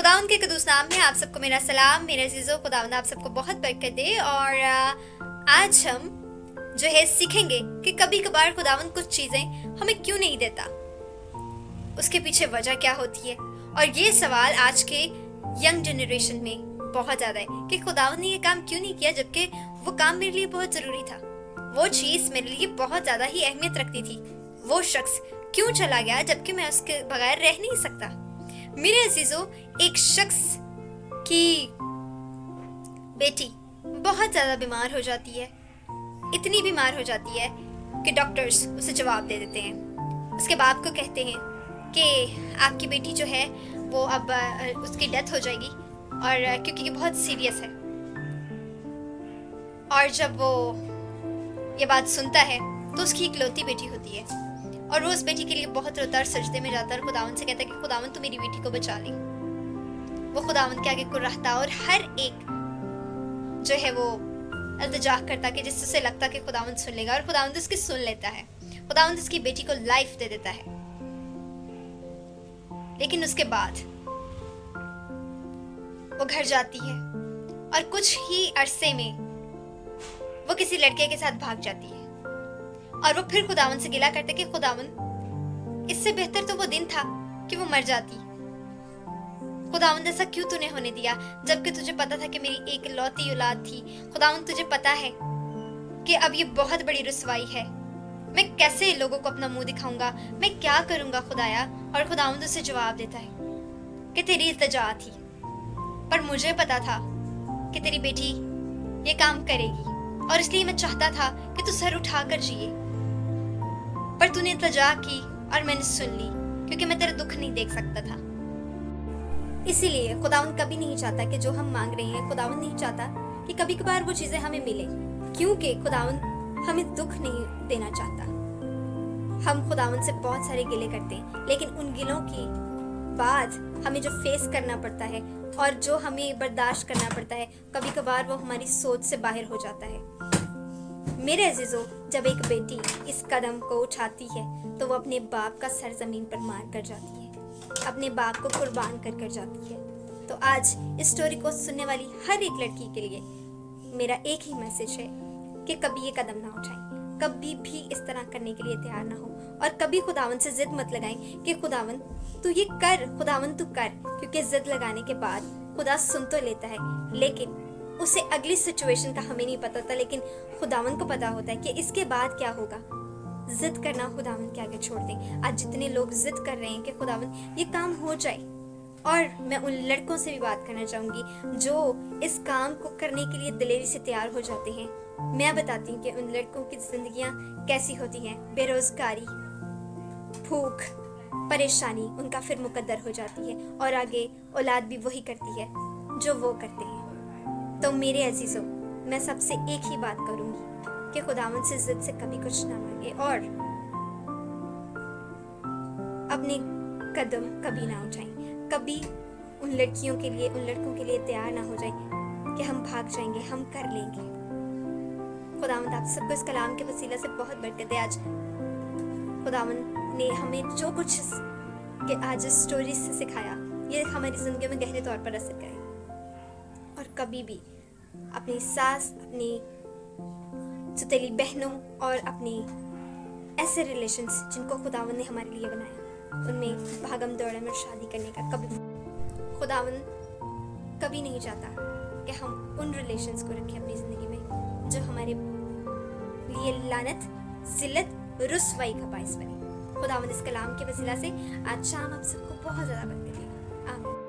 खुदावंद के कदूस नाम में आप सबको मेरा सलाम। मेरे अजीजों, खुदावंद आप सबको बहुत बरकत दे। और आज हम जो है सीखेंगे कि कभी कभार खुदावंद कुछ चीज़ें हमें क्यों नहीं देता, उसके पीछे वजह क्या होती है। और ये सवाल आज के यंग जनरेशन में बहुत ज़्यादा है कि खुदावंद ने ये काम क्यों नहीं किया, जबकि वो काम मेरे लिए बहुत ज़रूरी था, वो चीज़ मेरे लिए बहुत ज़्यादा ही अहमियत रखती थी। वो शख्स क्यों चला गया जबकि मैं उसके बगैर रह नहीं सकता। मेरे अजीजों, एक शख्स की बेटी बहुत ज़्यादा बीमार हो जाती है, इतनी बीमार हो जाती है कि डॉक्टर्स उसे जवाब दे देते हैं। उसके बाप को कहते हैं कि आपकी बेटी जो है वो अब उसकी डेथ हो जाएगी, और क्योंकि ये बहुत सीरियस है। और जब वो ये बात सुनता है तो उसकी इकलौती बेटी होती है, और वो उस बेटी के लिए बहुत रोता और सजदे में जाता है और खुदावंद से कहता है कि खुदावंद तू मेरी बेटी को बचा ले। वो खुदावंद के आगे कुर्राता और हर एक जो है वो इल्तिजा करता कि जिससे उसे लगता कि खुदावंद सुन लेगा, और खुदावंद उसकी सुन लेता है। खुदावंद उसकी बेटी को लाइफ दे देता है। लेकिन उसके बाद वो घर जाती है और कुछ ही अरसे में वो किसी लड़के के साथ भाग जाती है, और वो फिर खुदावंद से गिला करते कि खुदावंद इससे बेहतर तो वो दिन था कि वो मर जाती। खुदावंद ऐसा क्यों तूने होने दिया, जबकि तुझे पता था कि मेरी एक लौती औलाद थी। खुदावंद तुझे पता है कि अब ये बहुत बड़ी रुसवाई है, मैं कैसे लोगों को अपना मुंह दिखाऊंगा, मैं क्या करूंगा खुदाया। और खुदावंद उसे जवाब देता है कि तेरी इल्तिजा थी, पर मुझे पता था कि तेरी बेटी ये काम करेगी, और इसलिए मैं चाहता था कि तू सर उठाकर जिए। पर तूने इल्तिजा की और मैंने सुन ली, क्योंकि मैं तेरा दुख नहीं देख सकता था। इसीलिए खुदावंद कभी नहीं चाहता कि जो हम मांग रहे हैं, खुदावंद नहीं चाहता कि कभी कभार वो चीजें हमें मिले, क्योंकि खुदावंद हमें दुख नहीं देना चाहता। हम खुदावंद से बहुत सारे गिले करते हैं, लेकिन उन गिलों की बाद हमें जो फेस करना पड़ता है और जो हमें बर्दाश्त करना पड़ता है, कभी कभार वो हमारी सोच से बाहर हो जाता है। मेरे अजीजों, जब एक बेटी इस कदम को उठाती है तो वो अपने बाप का सर जमीन पर मार कर जाती है, अपने बाप को कुर्बान कर कर जाती है। तो आज इस स्टोरी को सुनने वाली हर एक लड़की के लिए मेरा एक ही मैसेज है कि कभी ये कदम ना उठाएं, कभी भी इस तरह करने के लिए तैयार ना हो, और कभी खुदावंद से जिद मत लगाएं कि खुदावंद तू ये कर, खुदावंद तू कर, क्योंकि जिद लगाने के बाद खुदा सुन तो लेता है, लेकिन उसे अगली सिचुएशन का हमें नहीं पता होता, लेकिन खुदावंद को पता होता है कि इसके बाद क्या होगा। जिद करना खुदावंद के आगे छोड़ दें। आज जितने लोग जिद कर रहे हैं कि खुदावंद ये काम हो जाए, और मैं उन लड़कों से भी बात करना चाहूंगी जो इस काम को करने के लिए दिलेरी से तैयार हो जाते हैं। मैं बताती हूँ कि उन लड़कों की जिंदगियां कैसी होती हैं। बेरोजगारी, भूख, परेशानी उनका फिर मुकद्दर हो जाती है, और आगे औलाद भी वही करती है जो वो करते हैं। तो मेरे अजीजों, मैं सबसे एक ही बात करूंगी कि खुदावंद से जिद से कभी कुछ ना मांगे, और अपने कदम कभी ना उठाएं। कभी उन लड़कियों के लिए, उन लड़कों के लिए तैयार ना हो जाएं कि हम भाग जाएंगे, हम कर लेंगे। खुदावंद आप सबको इस कलाम के वसीला से बहुत बरकत दे। आज खुदावंद ने हमें जो कुछ कि आज इस स्टोरी से सिखाया, ये हमारी जिंदगी में गहरे तौर पर असर करे। और कभी भी अपनी सास, अपनी सौतेली बहनों और अपने ऐसे रिलेशंस जिनको खुदावंद ने हमारे लिए बनाया, उनमें भागम दौड़ में शादी करने का कभी खुदावंद कभी नहीं चाहता कि हम उन रिलेशंस को रखें अपनी जिंदगी में जो हमारे लिए लानत, जिल्लत, रुसवाई का बाइस बने। खुदावंद इस कलाम के वसीला से आज शाम आप सबको बहुत ज़्यादा बरकत दे। आमीन।